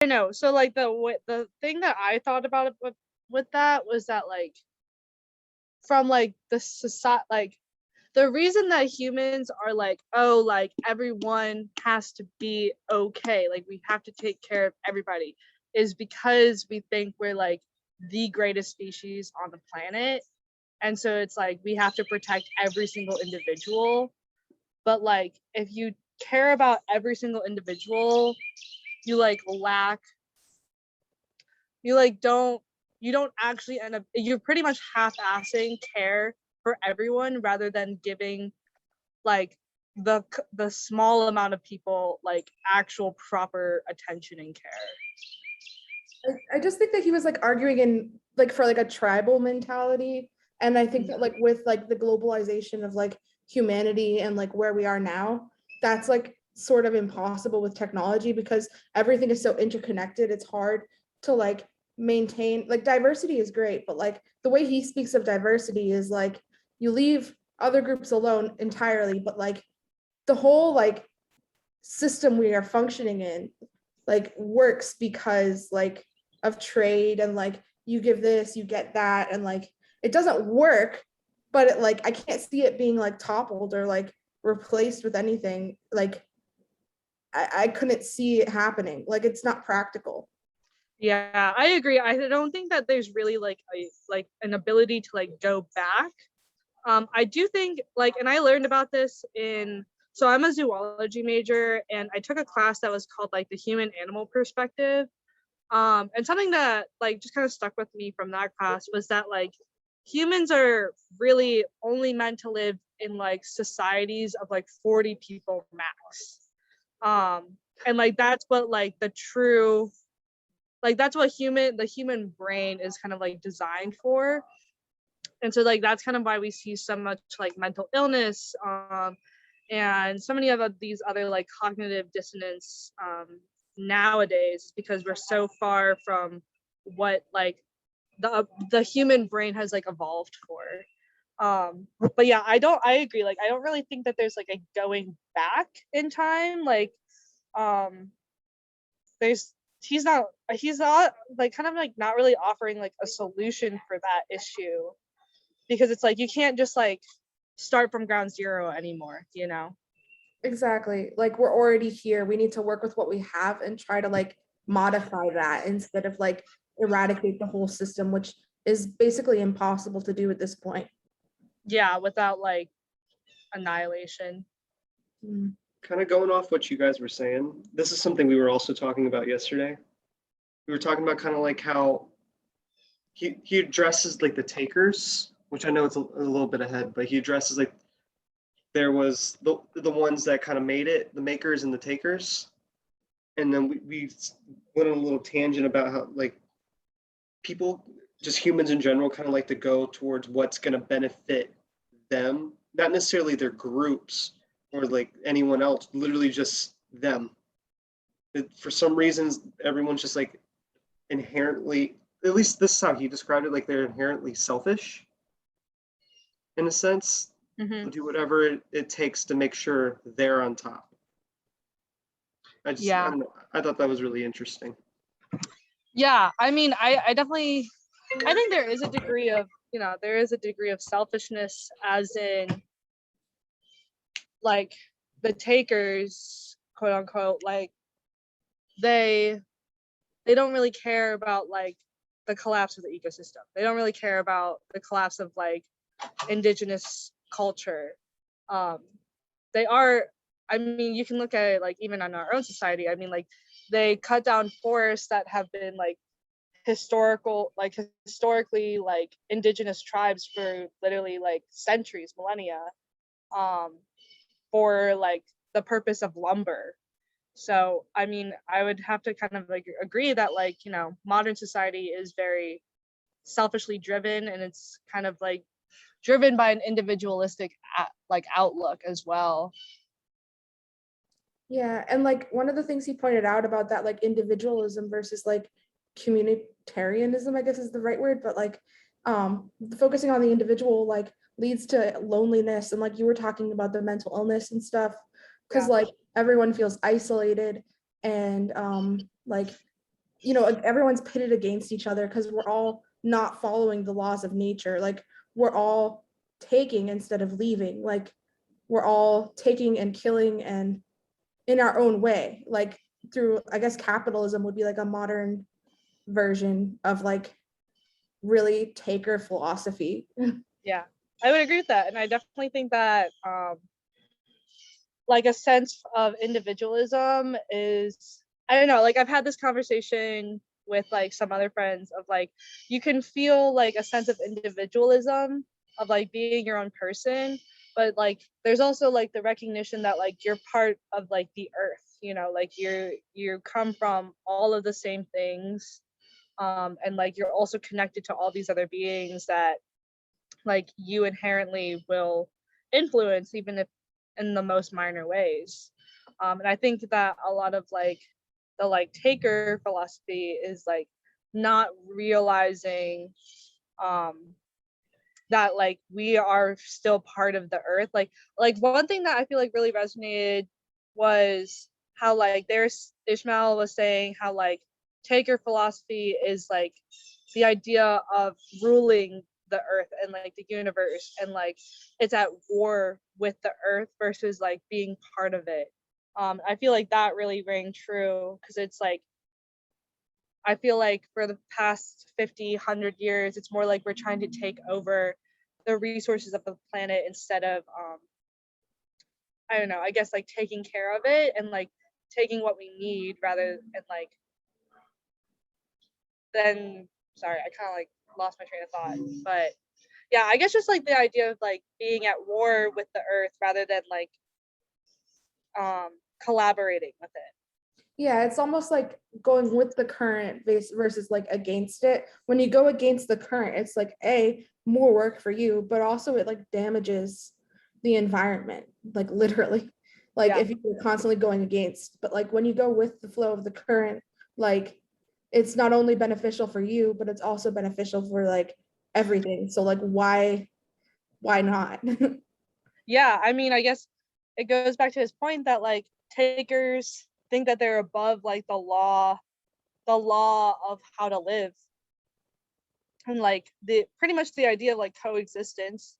I know. So like the thing that I thought about it with that was that like from like the society, like the reason that humans are like, oh, like everyone has to be okay, like we have to take care of everybody, is because we think we're like the greatest species on the planet. And so it's like we have to protect every single individual. But like if you care about every single individual, you like lack, you like don't actually end up, you're pretty much half-assing care for everyone rather than giving like the small amount of people like actual proper attention and care. I just think that he was like arguing in like for like a tribal mentality. And I think that like with like the globalization of like humanity and like where we are now, that's like sort of impossible with technology because everything is so interconnected. It's hard to like maintain, like diversity is great, but like the way he speaks of diversity is like you leave other groups alone entirely, but like the whole like system we are functioning in like works because like of trade and like you give this you get that and like it doesn't work, but it like I can't see it being like toppled or like replaced with anything. Like I couldn't see it happening, like it's not practical. Yeah, I agree. I don't think that there's really like an ability to like go back. I do think like, and I learned about this in, so I'm a zoology major and I took a class that was called like the human animal perspective. And something that like just kind of stuck with me from that class was that like humans are really only meant to live in like societies of like 40 people max. And like that's what like the true, like that's what the human brain is kind of like designed for. And so like that's kind of why we see so much like mental illness, and so many of these other like cognitive dissonance nowadays, because we're so far from what like the human brain has like evolved for. But yeah, I agree, like I don't really think that there's like a going back in time. Like there's he's not like kind of like not really offering like a solution for that issue, because it's like you can't just like start from ground zero anymore, you know? Exactly, like we're already here, we need to work with what we have and try to like modify that instead of like eradicate the whole system, which is basically impossible to do at this point. Yeah, without like annihilation. Mm. Kind of going off what you guys were saying, this is something we were also talking about yesterday. We were talking about kind of like how he addresses like the takers, which I know it's a little bit ahead, but he addresses like there was the ones that kind of made it, the makers and the takers. And then we went on a little tangent about how like people, just humans in general, kind of like to go towards what's going to benefit them, not necessarily their groups or like anyone else, literally just them. For some reasons, everyone's just like inherently, at least this is how he described it, like they're inherently selfish in a sense. Mm-hmm. Do whatever it takes to make sure they're on top. I Yeah. don't know, I thought that was really interesting. Yeah, I mean, I definitely, I think there is a degree of, you know, there is a degree of selfishness, as in like the takers, quote unquote, like they don't really care about like the collapse of the ecosystem. They don't really care about the collapse of like indigenous culture. Um, they are, I mean, you can look at it like even in our own society. I mean, like they cut down forests that have been like historically like indigenous tribes for literally like centuries, millennia, um, for like the purpose of lumber. So I mean, I would have to kind of like agree that like, you know, modern society is very selfishly driven, and it's kind of like driven by an individualistic like outlook as well. Yeah, and like one of the things he pointed out about that like individualism versus like communitarianism, I guess is the right word, but like focusing on the individual like leads to loneliness, and like you were talking about the mental illness and stuff, because Yeah. like everyone feels isolated and like you know, everyone's pitted against each other because we're all not following the laws of nature. Like we're all taking instead of leaving. Like we're all taking and killing and in our own way, like through, I guess capitalism would be like a modern version of like really taker philosophy. Yeah, I would agree with that. And I definitely think that like a sense of individualism is, I don't know, like I've had this conversation with like some other friends of like you can feel like a sense of individualism of like being your own person, but like there's also like the recognition that like you're part of like the earth, you know, like you come from all of the same things, and like you're also connected to all these other beings that like you inherently will influence even if in the most minor ways. And I think that a lot of like the like taker philosophy is like not realizing um that like we are still part of the earth. Like one thing that I feel like really resonated was how like there's Ishmael was saying how like taker philosophy is like the idea of ruling the earth and like the universe, and like it's at war with the earth versus like being part of it. I feel like that really rang true because it's like I feel like for the past 50, 100 years, it's more like we're trying to take over the resources of the planet instead of, I don't know, I guess like taking care of it and like taking what we need rather than like, then, sorry, I kind of like lost my train of thought. But yeah, I guess just like the idea of like being at war with the earth rather than like collaborating with it. Yeah, it's almost like going with the current versus like against it. When you go against the current, it's like more work for you, but also it like damages the environment, like literally. Like Yeah. if you're constantly going against, but like when you go with the flow of the current, like it's not only beneficial for you, but it's also beneficial for like everything. So like why not? Yeah, I mean, I guess it goes back to his point that like takers think that they're above like the law of how to live, and like the pretty much the idea of like coexistence.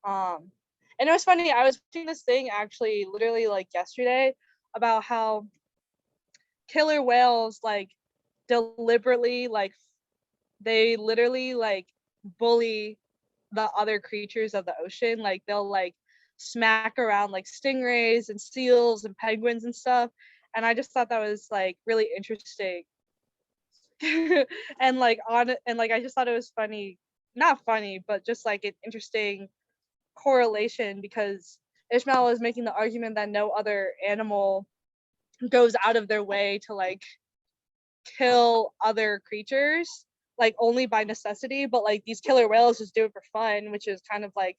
um and it was funny, I was watching this thing actually literally like yesterday about how killer whales like deliberately like they literally like bully the other creatures of the ocean. Like they'll like smack around like stingrays and seals and penguins and stuff. And I just thought that was like really interesting. And like on it, and like I just thought it was funny, not funny, but just like an interesting correlation, because Ishmael was making the argument that no other animal goes out of their way to like kill other creatures, like only by necessity, but like these killer whales just do it for fun, which is kind of like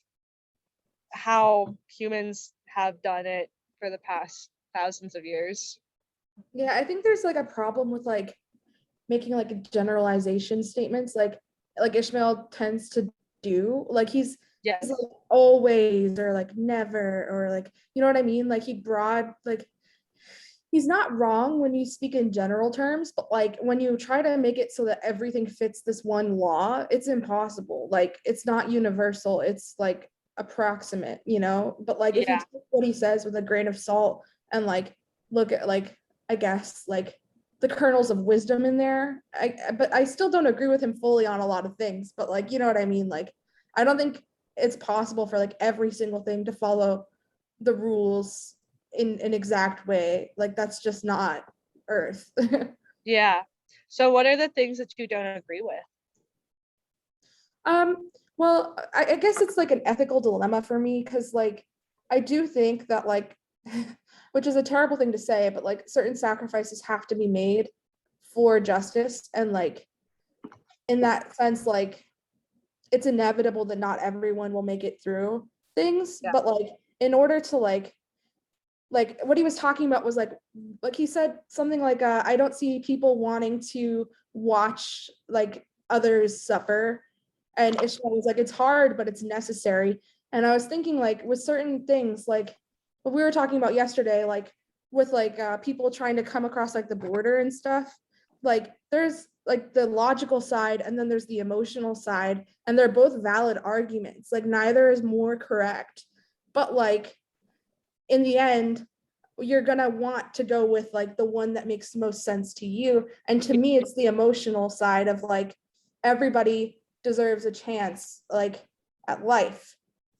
how humans have done it for the past thousands of years. Yeah, I think there's like a problem with like making like generalization statements like Ishmael tends to do. Like he's Yes. like always or like never or like you know what I mean? Like he broad like he's not wrong when you speak in general terms, but like when you try to make it so that everything fits this one law, it's impossible. Like it's not universal, it's like approximate, you know? But like if you Yeah. take what he says with a grain of salt and like look at like I guess like the kernels of wisdom in there. But I still don't agree with him fully on a lot of things, but like you know what I mean? Like I don't think it's possible for like every single thing to follow the rules in an exact way. Like that's just not Earth. Yeah. So what are the things that you don't agree with? Well, I guess it's like an ethical dilemma for me because like I do think that like which is a terrible thing to say, but like certain sacrifices have to be made for justice. And like in that sense, like it's inevitable that not everyone will make it through things. Yeah. But like in order to like what he was talking about was like he said something like I don't see people wanting to watch like others suffer, and Ishmael was like it's hard but it's necessary. And I was thinking like with certain things like what we were talking about yesterday, like with like people trying to come across like the border and stuff, like there's like the logical side and then there's the emotional side, and they're both valid arguments. Like neither is more correct, but like in the end you're gonna want to go with like the one that makes most sense to you. And to me, it's the emotional side of like everybody deserves a chance like at life.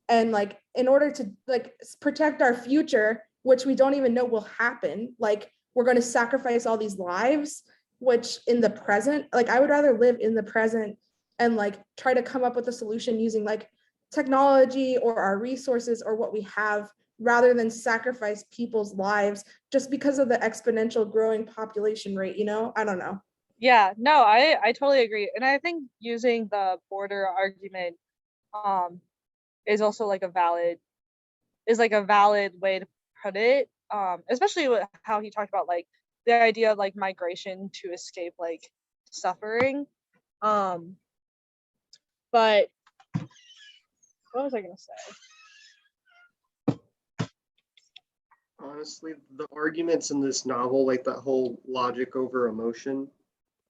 And like in order to like protect our future, which we don't even know will happen, like we're going to sacrifice all these lives, which in the present, like I would rather live in the present and like try to come up with a solution using like technology or our resources or what we have, rather than sacrifice people's lives just because of the exponential growing population rate, you know? I don't know. Yeah, no, I totally agree. And I think using the border argument um is also like a valid way to put it. Especially with how he talked about like the idea of like migration to escape like suffering. But what was I gonna say? Honestly, the arguments in this novel, like that whole logic over emotion,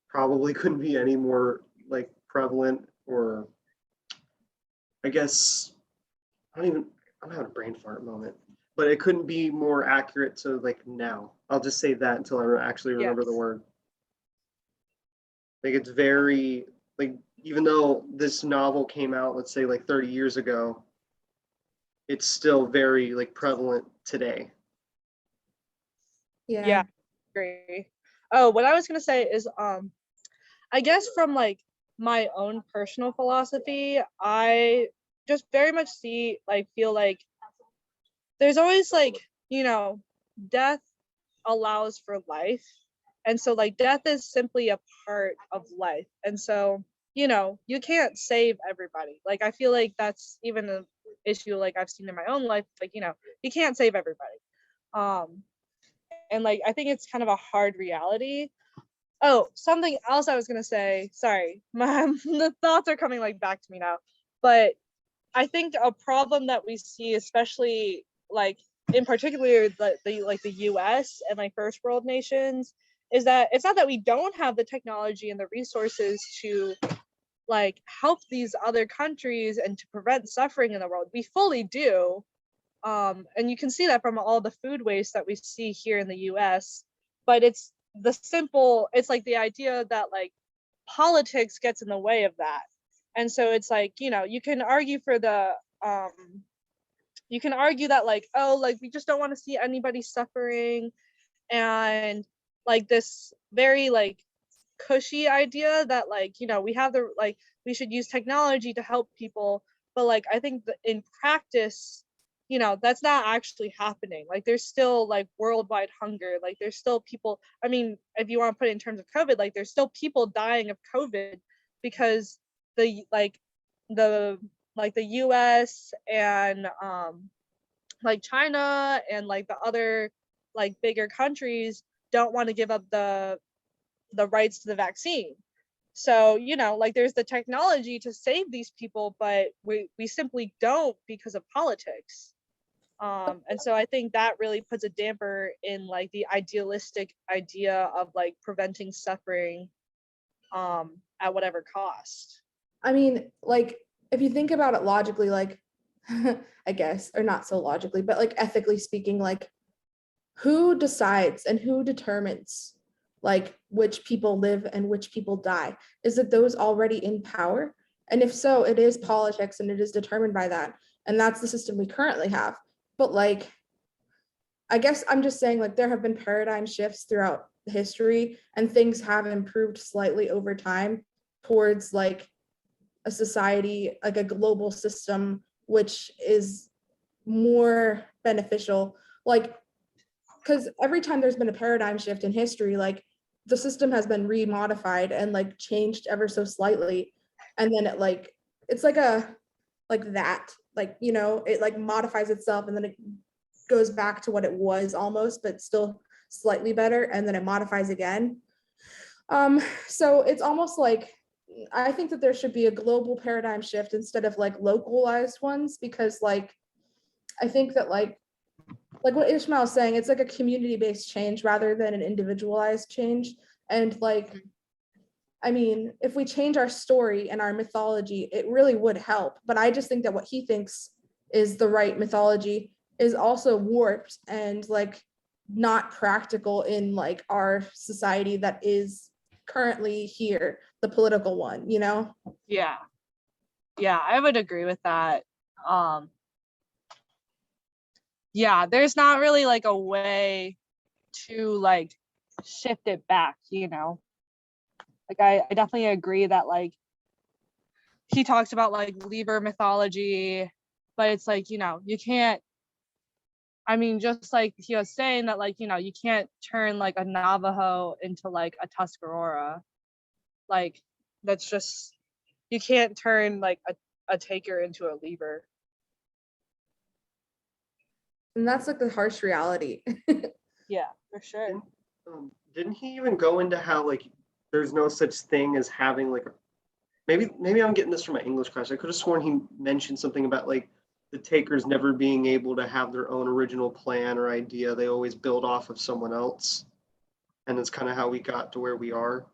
probably couldn't be any more like prevalent, or I guess I'm having a brain fart moment, but it couldn't be more accurate to like now. I'll just say that until I actually remember the Yes. word. Like it's very like, even though this novel came out, let's say like 30 years ago, it's still very like prevalent today. Yeah, agree. Oh, what I was gonna say is I guess from like my own personal philosophy, I just very much feel like there's always like, death allows for life. And so like death is simply a part of life. And so, you can't save everybody. Like I feel like that's even an issue like I've seen in my own life. Like, you can't save everybody. And like I think it's kind of a hard reality. Oh, something else I was gonna say. Sorry, the thoughts are coming like back to me now. But I think a problem that we see, especially like in particular the U.S. and like first world nations, is that it's not that we don't have the technology and the resources to like help these other countries and to prevent suffering in the world. We fully do. And you can see that from all the food waste that we see here in the US. But it's like the idea that like politics gets in the way of that. And so it's like, you can argue that like, oh, like we just don't want to see anybody suffering, and like this very like cushy idea that like, we have we should use technology to help people. But like I think that in practice, that's not actually happening. Like there's still like worldwide hunger. Like there's still people, I mean, if you want to put it in terms of COVID, like there's still people dying of COVID because the US and like China and like the other like bigger countries don't want to give up the rights to the vaccine. So, like there's the technology to save these people, but we simply don't because of politics. And so I think that really puts a damper in like the idealistic idea of like preventing suffering at whatever cost. I mean, like if you think about it logically, like I guess, or not so logically, but like ethically speaking, like who decides and who determines like which people live and which people die? Is it those already in power? And if so, it is politics and it is determined by that. And that's the system we currently have. But like, I guess I'm just saying like there have been paradigm shifts throughout history and things have improved slightly over time towards like a society, like a global system, which is more beneficial. Like, because every time there's been a paradigm shift in history, like the system has been remodified and like changed ever so slightly. And then it's like it like modifies itself and then it goes back to what it was almost, but still slightly better. And then it modifies again. So it's almost like, I think that there should be a global paradigm shift instead of like localized ones, because like, I think that like what Ishmael is saying, it's like a community-based change rather than an individualized change. And like, I mean, if we change our story and our mythology, it really would help. But I just think that what he thinks is the right mythology is also warped and like not practical in like our society that is currently here, the political one, you know? Yeah. Yeah, I would agree with that. Yeah, there's not really like a way to like shift it back, you know? Like I definitely agree that like he talks about like Liber mythology, but it's like, you know, you can't, I mean, just like he was saying that like, you know, you can't turn like a Navajo into like a Tuscarora. Like that's just, you can't turn like a taker into a Liber. And that's like the harsh reality. Yeah, for sure. Didn't he even go into how like there's no such thing as having like a maybe I'm getting this from my English class. I could have sworn he mentioned something about like the takers never being able to have their own original plan or idea. They always build off of someone else. And that's kind of how we got to where we are.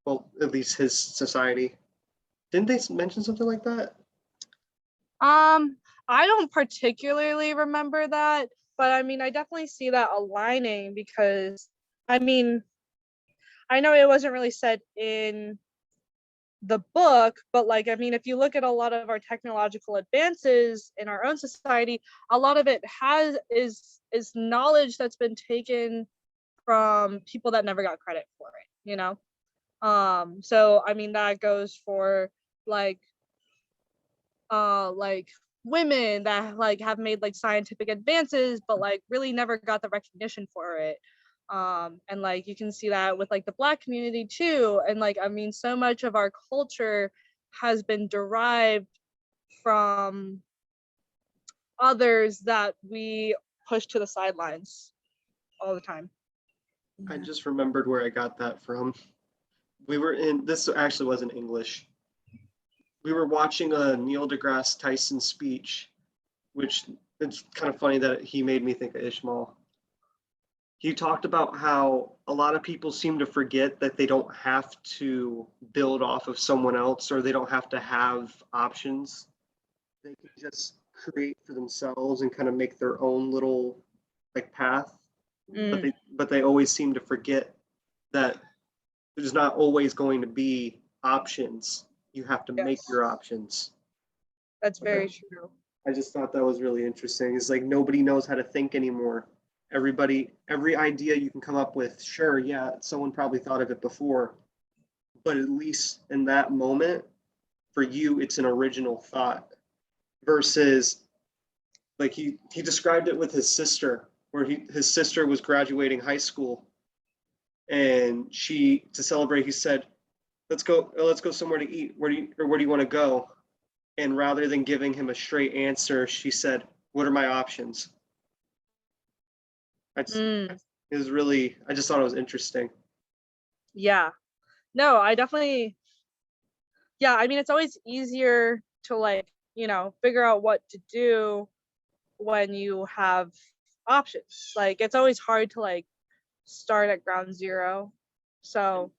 Well, at least his society. Didn't they mention something like that? I don't particularly remember that, but I mean, I definitely see that aligning because I mean, I know it wasn't really said in the book, but like I mean, if you look at a lot of our technological advances in our own society, a lot of it is knowledge that's been taken from people that never got credit for it, you know. So I mean that goes for like like women that like have made like scientific advances but like really never got the recognition for it. And like you can see that with like the Black community too, and like I mean so much of our culture has been derived from others that we push to the sidelines all the time. I just remembered where I got that from. We were in this actually wasn't English. We were watching a Neil deGrasse Tyson speech, which it's kind of funny that he made me think of Ishmael. He talked about how a lot of people seem to forget that they don't have to build off of someone else or they don't have to have options. They can just create for themselves and kind of make their own little like path. But they always seem to forget that there's not always going to be options. You have to make Yes, your options. that's very true. I just thought that was really interesting. It's like nobody knows how to think anymore. Every idea you can come up with, sure, yeah, someone probably thought of it before, but at least in that moment, for you, it's an original thought versus like he described it with his sister, where his sister was graduating high school and she to celebrate, he said, let's go somewhere to eat. Where do you want to go? And rather than giving him a straight answer, she said, what are my options? It was really, I just thought it was interesting. Yeah, no, I definitely, yeah, I mean it's always easier to like, you know, figure out what to do when you have options. Like it's always hard to like start at ground zero. So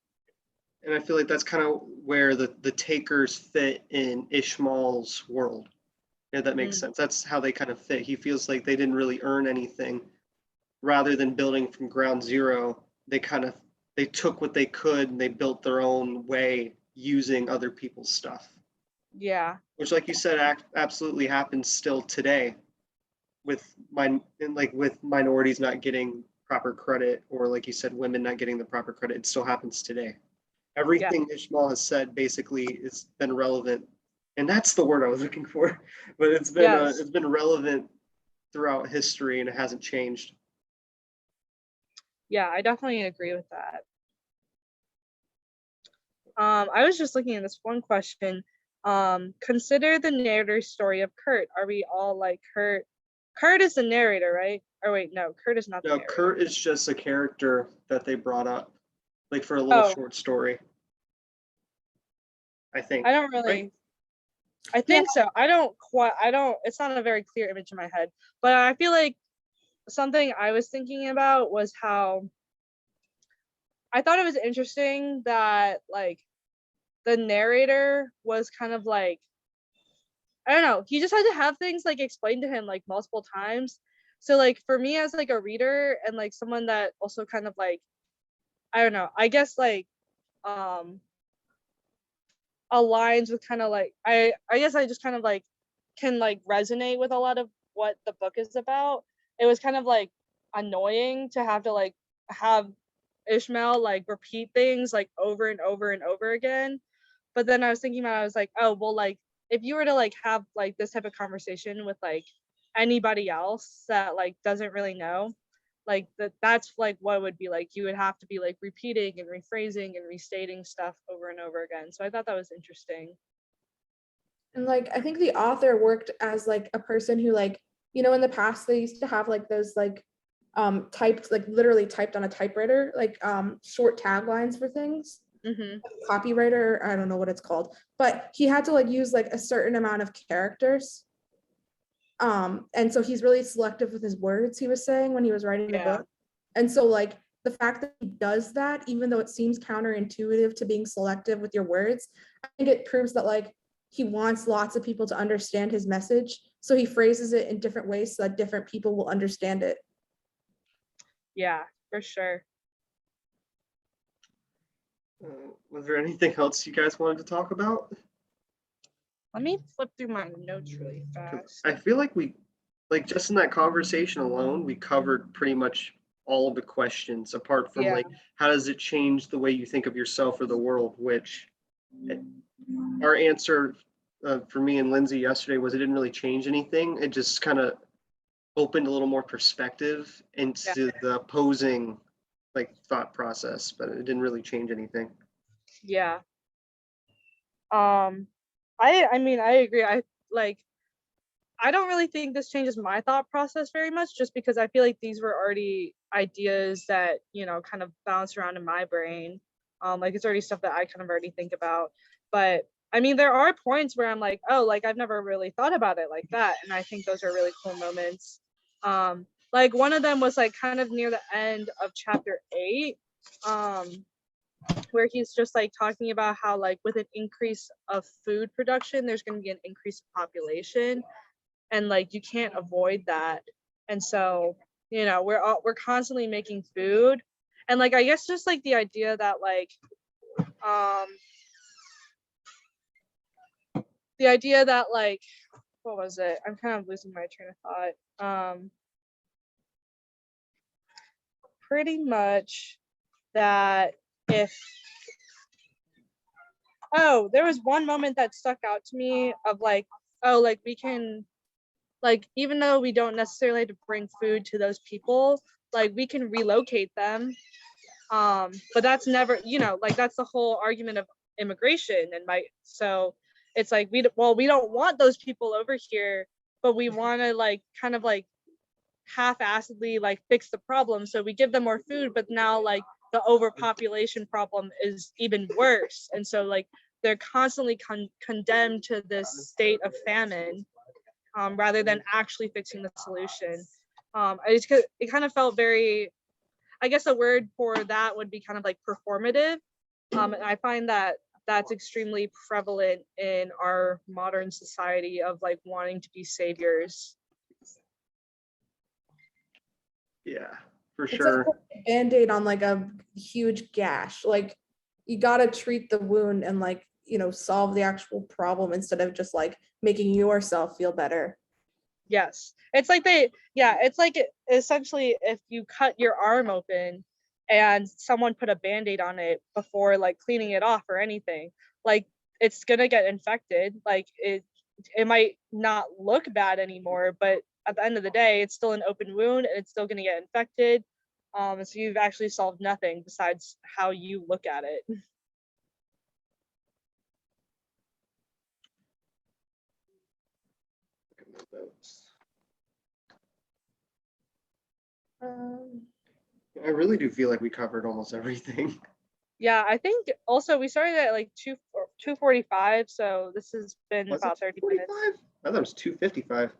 And I feel like that's kind of where the takers fit in Ishmael's world. Yeah, that makes sense. That's how they kind of fit. He feels like they didn't really earn anything. Rather than building from ground zero, they took what they could and they built their own way using other people's stuff. yeah, Which, like you said, absolutely happens still today with with minorities not getting proper credit, or like you said, women not getting the proper credit. It still happens today. yeah, Everything Ishmael has said basically has been relevant, and that's the word I was looking for. But yes, it's been relevant throughout history, and it hasn't changed. yeah, I definitely agree with that. I was just looking at this one question. Consider the narrator's story of Kurt. Are we all like Kurt? Kurt is the narrator, right? Or wait, no, Kurt is not the No, narrator. Kurt is just a character that they brought up, like for a little Oh, short story. I think, I don't right? really. I Yeah. think so. I don't. It's not a very clear image in my head, but I feel like something I was thinking about was how I thought it was interesting that like the narrator was kind of like, I don't know, he just had to have things like explained to him like multiple times. So like for me as like a reader and like someone that also kind of like, I don't know, I guess like um aligns with kind of like I guess I just kind of like can like resonate with a lot of what the book is about. It was kind of like annoying to have to like have Ishmael like repeat things like over and over and over again. But then I was thinking about it, I was like, oh well, like if you were to like have like this type of conversation with like anybody else that like doesn't really know, like that's like what it would be like. You would have to be like repeating and rephrasing and restating stuff over and over again. So I thought that was interesting. And like I think the author worked as like a person who like, you know, in the past they used to have like those like typed, like literally typed on a typewriter, like short taglines for things. Mm-hmm. Copywriter, I don't know what it's called, but he had to like use like a certain amount of characters. And so he's really selective with his words, he was saying when he was writing the Yeah. book. And so like the fact that he does that, even though it seems counterintuitive to being selective with your words, I think it proves that like he wants lots of people to understand his message. So he phrases it in different ways so that different people will understand it. Yeah, for sure. Was there anything else you guys wanted to talk about? Let me flip through my notes really 'Cause fast. I feel like we, like just in that conversation alone, we covered pretty much all of the questions apart from Yeah. like, how does it change the way you think of yourself or the world? Which our answer for me and Lindsay yesterday was it didn't really change anything. It just kind of opened a little more perspective Yeah. into the opposing like thought process, but it didn't really change anything. Yeah. I mean I agree. I like I don't really think this changes my thought process very much just because I feel like these were already ideas that, you know, kind of bounce around in my brain. Like it's already stuff that I kind of already think about. But I mean there are points where I'm like, oh, like I've never really thought about it like that. And I think those are really cool moments. Like one of them was like kind of near the end of chapter 8. Where he's just like talking about how like with an increase of food production there's going to be an increase of population and like you can't avoid that. And so you know we're constantly making food, and like I guess just like the idea that like um the idea that like what was it, I'm kind of losing my train of thought. Pretty much that if oh, there was one moment that stuck out to me of like, oh, like we can, like, even though we don't necessarily have to bring food to those people, like we can relocate them. But that's never, you know, like that's the whole argument of immigration. And so it's like, we don't want those people over here, but we want to like kind of like half-assedly like fix the problem. So we give them more food, but now like the overpopulation problem is even worse. And so like they're constantly condemned to this state of famine, rather than actually fixing the solution. It kind of felt very, I guess a word for that would be kind of like performative. And I find that that's extremely prevalent in our modern society of like wanting to be saviors. Yeah, for It's like sure. a band-aid on like a huge gash. Like you got to treat the wound and like, you know, solve the actual problem instead of just like making yourself feel better. Yes. It's like it's like essentially if you cut your arm open and someone put a band-aid on it before like cleaning it off or anything, like it's gonna get infected. Like it might not look bad anymore, but at the end of the day, it's still an open wound and it's still gonna get infected. So you've actually solved nothing besides how you look at it. I really do feel like we covered almost everything. Yeah, I think also we started at like 2:45, so this has been Was about it 30 minutes. 2:45? I thought it was 2:55.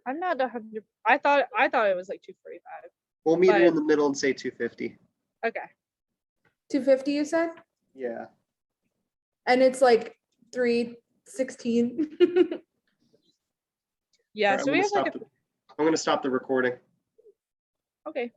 I'm not 100. I thought it was like 2:45. We'll meet it in But- the middle and say 250. Okay. 250, you said? Yeah. And it's like 316. Yeah. All right, So we have like I'm gonna stop the recording. okay.